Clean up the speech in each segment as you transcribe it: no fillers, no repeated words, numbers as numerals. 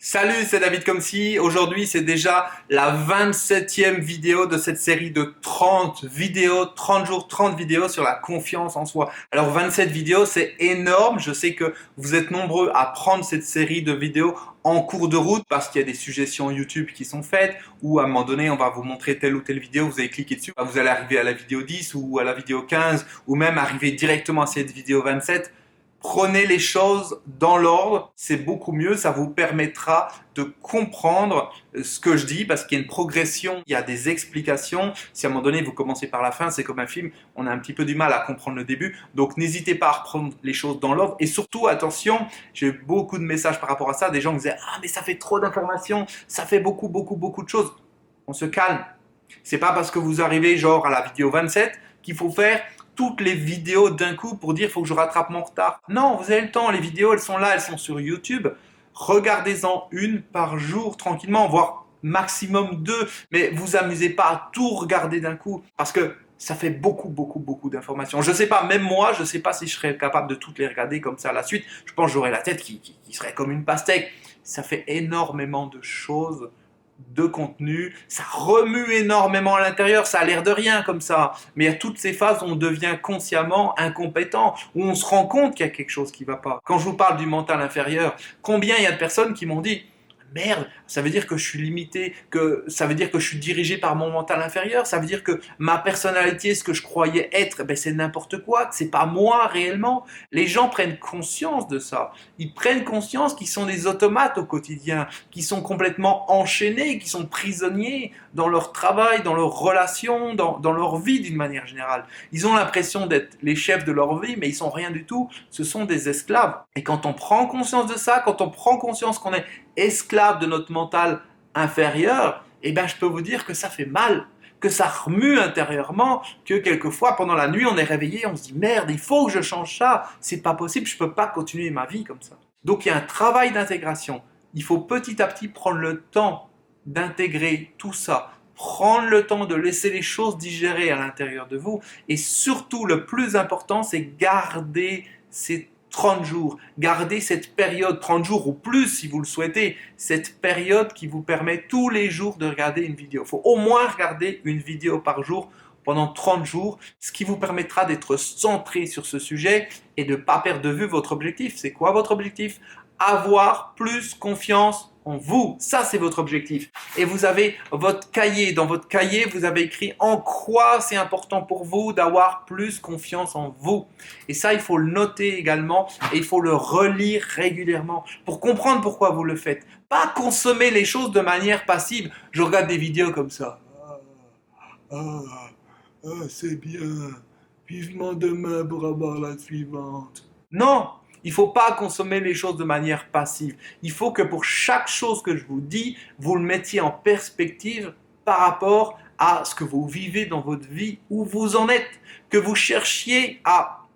Salut, c'est David Comsi. Aujourd'hui, c'est déjà la 27e vidéo de cette série de 30 vidéos, 30 jours, 30 vidéos sur la confiance en soi. Alors 27 vidéos, c'est énorme. Je sais que vous êtes nombreux à prendre cette série de vidéos en cours de route parce qu'il y a des suggestions YouTube qui sont faites ou à un moment donné, on va vous montrer telle ou telle vidéo, vous allez cliquer dessus, vous allez arriver à la vidéo 10 ou à la vidéo 15 ou même arriver directement à cette vidéo 27. Prenez les choses dans l'ordre, c'est beaucoup mieux, ça vous permettra de comprendre ce que je dis parce qu'il y a une progression, il y a des explications. Si à un moment donné vous commencez par la fin, c'est comme un film, on a un petit peu du mal à comprendre le début. Donc n'hésitez pas à reprendre les choses dans l'ordre et surtout attention, j'ai eu beaucoup de messages par rapport à ça, des gens qui disaient « Ah mais ça fait trop d'informations, ça fait beaucoup de choses ». On se calme. C'est pas parce que vous arrivez genre à la vidéo 27 qu'il faut faire toutes les vidéos d'un coup pour dire « faut que je rattrape mon retard ». Non, vous avez le temps, les vidéos elles sont là, elles sont sur YouTube. Regardez-en une par jour tranquillement, voire maximum deux, mais vous amusez pas à tout regarder d'un coup parce que ça fait beaucoup d'informations. Je sais pas, même moi, je sais pas si je serais capable de toutes les regarder comme ça à la suite. Je pense que j'aurais la tête qui serait comme une pastèque. Ça fait énormément de choses, de contenu, ça remue énormément à l'intérieur, ça a l'air de rien comme ça, mais il y a toutes ces phases où on devient consciemment incompétent, où on se rend compte qu'il y a quelque chose qui ne va pas. Quand je vous parle du mental inférieur, combien il y a de personnes qui m'ont dit merde, ça veut dire que je suis limité, que ça veut dire que je suis dirigé par mon mental inférieur, ça veut dire que ma personnalité, ce que je croyais être, ben c'est n'importe quoi, que c'est pas moi réellement. Les gens prennent conscience de ça. Ils prennent conscience qu'ils sont des automates au quotidien, qu'ils sont complètement enchaînés, qu'ils sont prisonniers dans leur travail, dans leurs relations, dans leur vie d'une manière générale. Ils ont l'impression d'être les chefs de leur vie, mais ils sont rien du tout. Ce sont des esclaves. Et quand on prend conscience de ça, quand on prend conscience qu'on est esclave de notre mental inférieur, eh bien je peux vous dire que ça fait mal, que ça remue intérieurement, que quelquefois pendant la nuit on est réveillé, on se dit merde, il faut que je change ça, c'est pas possible, je peux pas continuer ma vie comme ça. Donc il y a un travail d'intégration, il faut petit à petit prendre le temps d'intégrer tout ça, prendre le temps de laisser les choses digérer à l'intérieur de vous et surtout le plus important c'est garder ces 30 jours, gardez cette période, 30 jours ou plus si vous le souhaitez, cette période qui vous permet tous les jours de regarder une vidéo. Il faut au moins regarder une vidéo par jour pendant 30 jours, ce qui vous permettra d'être centré sur ce sujet et de ne pas perdre de vue votre objectif. C'est quoi votre objectif? Avoir plus confiance en vous, ça c'est votre objectif. Et vous avez votre cahier, dans votre cahier vous avez écrit en quoi c'est important pour vous d'avoir plus confiance en vous. Et ça il faut le noter également et il faut le relire régulièrement pour comprendre pourquoi vous le faites. Pas consommer les choses de manière passive. Je regarde des vidéos comme ça. C'est bien. Vivement demain pour avoir la suivante. Non! Il ne faut pas consommer les choses de manière passive. Il faut que pour chaque chose que je vous dis, vous le mettiez en perspective par rapport à ce que vous vivez dans votre vie, où vous en êtes. Que vous cherchiez à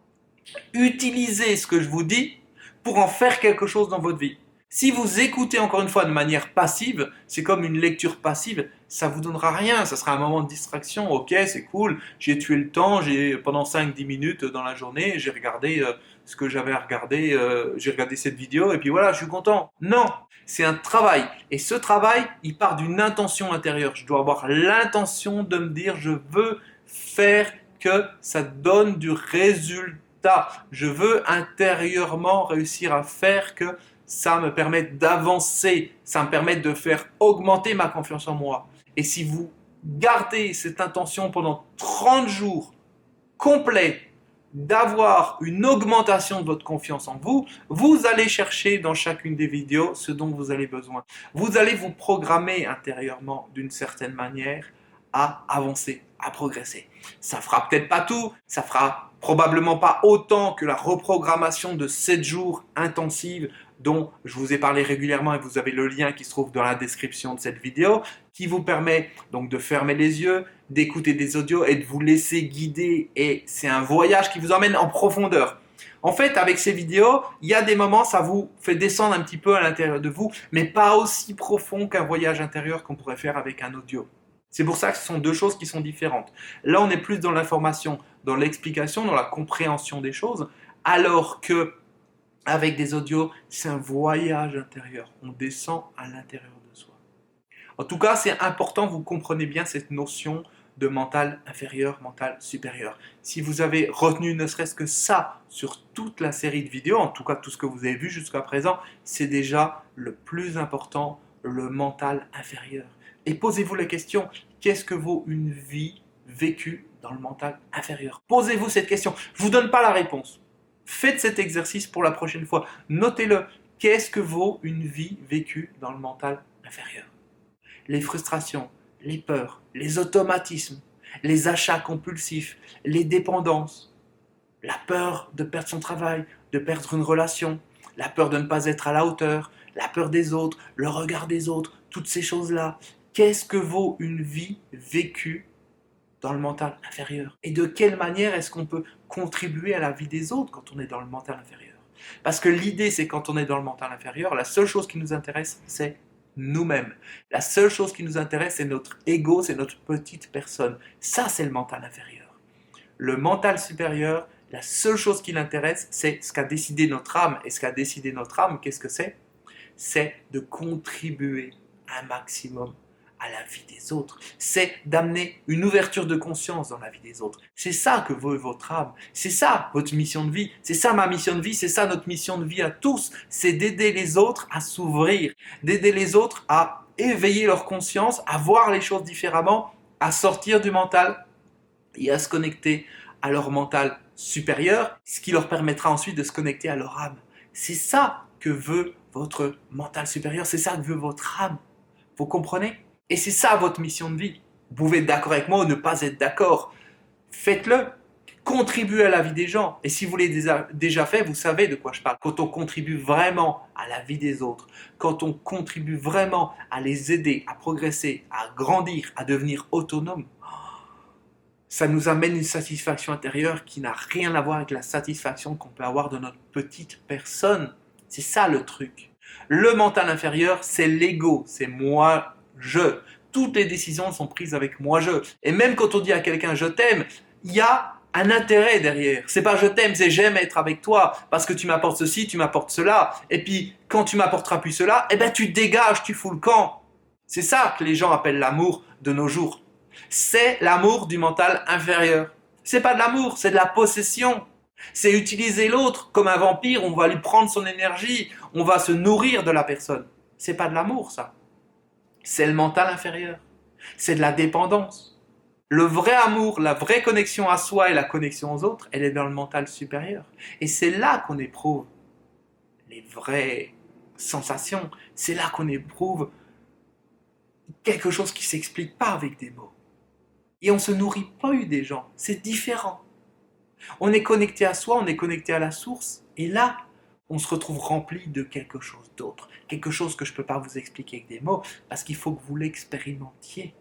utiliser ce que je vous dis pour en faire quelque chose dans votre vie. Si vous écoutez encore une fois de manière passive, c'est comme une lecture passive, ça vous donnera rien, ça sera un moment de distraction, ok c'est cool, j'ai tué le temps, pendant 5-10 minutes dans la journée, j'ai regardé ce que j'avais à regarder, j'ai regardé cette vidéo et puis voilà, je suis content. Non, c'est un travail et ce travail, il part d'une intention intérieure, je dois avoir l'intention de me dire je veux faire que ça donne du résultat, je veux intérieurement réussir à faire que ça me permet d'avancer, ça me permet de faire augmenter ma confiance en moi. Et si vous gardez cette intention pendant 30 jours complets d'avoir une augmentation de votre confiance en vous, vous allez chercher dans chacune des vidéos ce dont vous avez besoin. Vous allez vous programmer intérieurement d'une certaine manière à avancer, à progresser. Ça fera peut-être pas tout, ça fera probablement pas autant que la reprogrammation de 7 jours intensive dont je vous ai parlé régulièrement et vous avez le lien qui se trouve dans la description de cette vidéo, qui vous permet donc de fermer les yeux, d'écouter des audios et de vous laisser guider. Et c'est un voyage qui vous emmène en profondeur. En fait, avec ces vidéos, il y a des moments, ça vous fait descendre un petit peu à l'intérieur de vous, mais pas aussi profond qu'un voyage intérieur qu'on pourrait faire avec un audio. C'est pour ça que ce sont deux choses qui sont différentes. Là, on est plus dans l'information, dans l'explication, dans la compréhension des choses, alors que avec des audios, c'est un voyage intérieur. On descend à l'intérieur de soi. En tout cas, c'est important, vous comprenez bien cette notion de mental inférieur, mental supérieur. Si vous avez retenu ne serait-ce que ça sur toute la série de vidéos, en tout cas tout ce que vous avez vu jusqu'à présent, c'est déjà le plus important, le mental inférieur. Et posez-vous la question, qu'est-ce que vaut une vie vécue dans le mental inférieur? Posez-vous cette question. Je ne vous donne pas la réponse. Faites cet exercice pour la prochaine fois. Notez-le. Qu'est-ce que vaut une vie vécue dans le mental inférieur? Les frustrations, les peurs, les automatismes, les achats compulsifs, les dépendances, la peur de perdre son travail, de perdre une relation, la peur de ne pas être à la hauteur, la peur des autres, le regard des autres, toutes ces choses-là. Qu'est-ce que vaut une vie vécue dans le mental inférieur? Et de quelle manière est-ce qu'on peut contribuer à la vie des autres quand on est dans le mental inférieur? Parce que l'idée, c'est quand on est dans le mental inférieur, la seule chose qui nous intéresse, c'est nous-mêmes. La seule chose qui nous intéresse, c'est notre ego, c'est notre petite personne. Ça, c'est le mental inférieur. Le mental supérieur, la seule chose qui l'intéresse, c'est ce qu'a décidé notre âme. Et ce qu'a décidé notre âme, qu'est-ce que c'est? C'est de contribuer un maximum à la vie des autres. C'est d'amener une ouverture de conscience dans la vie des autres. C'est ça que veut votre âme. C'est ça votre mission de vie. C'est ça ma mission de vie. C'est ça notre mission de vie à tous. C'est d'aider les autres à s'ouvrir. D'aider les autres à éveiller leur conscience, à voir les choses différemment, à sortir du mental et à se connecter à leur mental supérieur, ce qui leur permettra ensuite de se connecter à leur âme. C'est ça que veut votre mental supérieur. C'est ça que veut votre âme. Vous comprenez? Et c'est ça votre mission de vie. Vous pouvez être d'accord avec moi ou ne pas être d'accord. Faites-le. Contribuez à la vie des gens. Et si vous l'avez déjà fait, vous savez de quoi je parle. Quand on contribue vraiment à la vie des autres, quand on contribue vraiment à les aider, à progresser, à grandir, à devenir autonomes, ça nous amène une satisfaction intérieure qui n'a rien à voir avec la satisfaction qu'on peut avoir de notre petite personne. C'est ça le truc. Le mental inférieur, c'est l'ego, c'est moi, je. Toutes les décisions sont prises avec moi, je. Et même quand on dit à quelqu'un je t'aime, il y a un intérêt derrière. C'est pas je t'aime, c'est j'aime être avec toi parce que tu m'apportes ceci, tu m'apportes cela. Et puis quand tu m'apporteras plus cela, eh ben tu dégages, tu fous le camp. C'est ça que les gens appellent l'amour de nos jours. C'est l'amour du mental inférieur. C'est pas de l'amour, c'est de la possession. C'est utiliser l'autre comme un vampire, on va lui prendre son énergie, on va se nourrir de la personne. C'est pas de l'amour, ça. C'est le mental inférieur. C'est de la dépendance. Le vrai amour, la vraie connexion à soi et la connexion aux autres, elle est dans le mental supérieur. Et c'est là qu'on éprouve les vraies sensations. C'est là qu'on éprouve quelque chose qui ne s'explique pas avec des mots. Et on ne se nourrit pas des gens. C'est différent. On est connecté à soi, on est connecté à la source. Et là, on se retrouve rempli de quelque chose d'autre. Quelque chose que je ne peux pas vous expliquer avec des mots, parce qu'il faut que vous l'expérimentiez.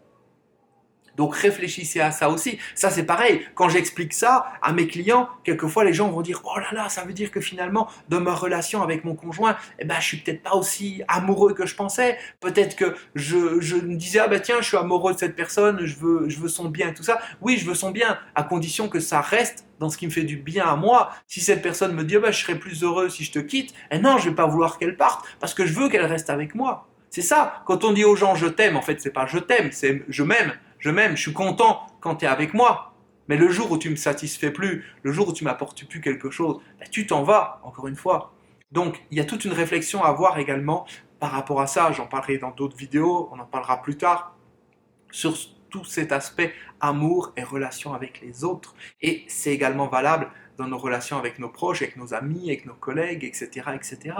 Donc réfléchissez à ça aussi. Ça c'est pareil, quand j'explique ça à mes clients, quelquefois les gens vont dire « Oh là là, ça veut dire que finalement, dans ma relation avec mon conjoint, eh ben, je suis peut-être pas aussi amoureux que je pensais. Peut-être que je me disais « Ah ben tiens, je suis amoureux de cette personne, je veux son bien et tout ça. » Oui, je veux son bien, à condition que ça reste dans ce qui me fait du bien à moi. Si cette personne me dit oh ben, « Je serais plus heureux si je te quitte », eh non, je vais pas vouloir qu'elle parte, parce que je veux qu'elle reste avec moi. C'est ça, quand on dit aux gens « Je t'aime », en fait c'est pas « Je t'aime », c'est « Je m'aime ». Je m'aime, je suis content quand tu es avec moi. Mais le jour où tu ne me satisfais plus, le jour où tu m'apportes plus quelque chose, ben, tu t'en vas, encore une fois. Donc, il y a toute une réflexion à avoir également par rapport à ça. J'en parlerai dans d'autres vidéos, on en parlera plus tard, sur tout cet aspect amour et relation avec les autres. Et c'est également valable dans nos relations avec nos proches, avec nos amis, avec nos collègues, etc., etc.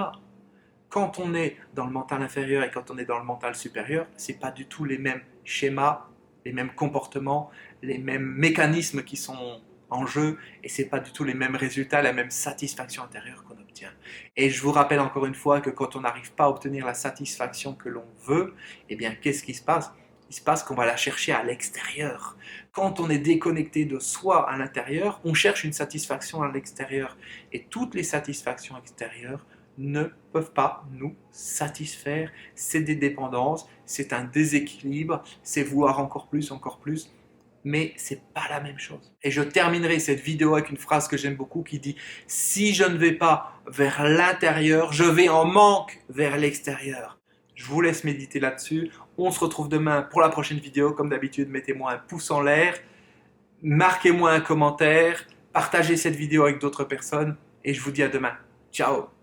Quand on est dans le mental inférieur et quand on est dans le mental supérieur, ce n'est pas du tout les mêmes schémas, les mêmes comportements, les mêmes mécanismes qui sont en jeu, et ce n'est pas du tout les mêmes résultats, la même satisfaction intérieure qu'on obtient. Et je vous rappelle encore une fois que quand on n'arrive pas à obtenir la satisfaction que l'on veut, eh bien qu'est-ce qui se passe? Il se passe qu'on va la chercher à l'extérieur. Quand on est déconnecté de soi à l'intérieur, on cherche une satisfaction à l'extérieur. Et toutes les satisfactions extérieures ne peuvent pas nous satisfaire. C'est des dépendances, c'est un déséquilibre, c'est vouloir encore plus, mais c'est pas la même chose. Et je terminerai cette vidéo avec une phrase que j'aime beaucoup qui dit « Si je ne vais pas vers l'intérieur, je vais en manque vers l'extérieur ». Je vous laisse méditer là-dessus. On se retrouve demain pour la prochaine vidéo. Comme d'habitude, mettez-moi un pouce en l'air, marquez-moi un commentaire, partagez cette vidéo avec d'autres personnes et je vous dis à demain. Ciao!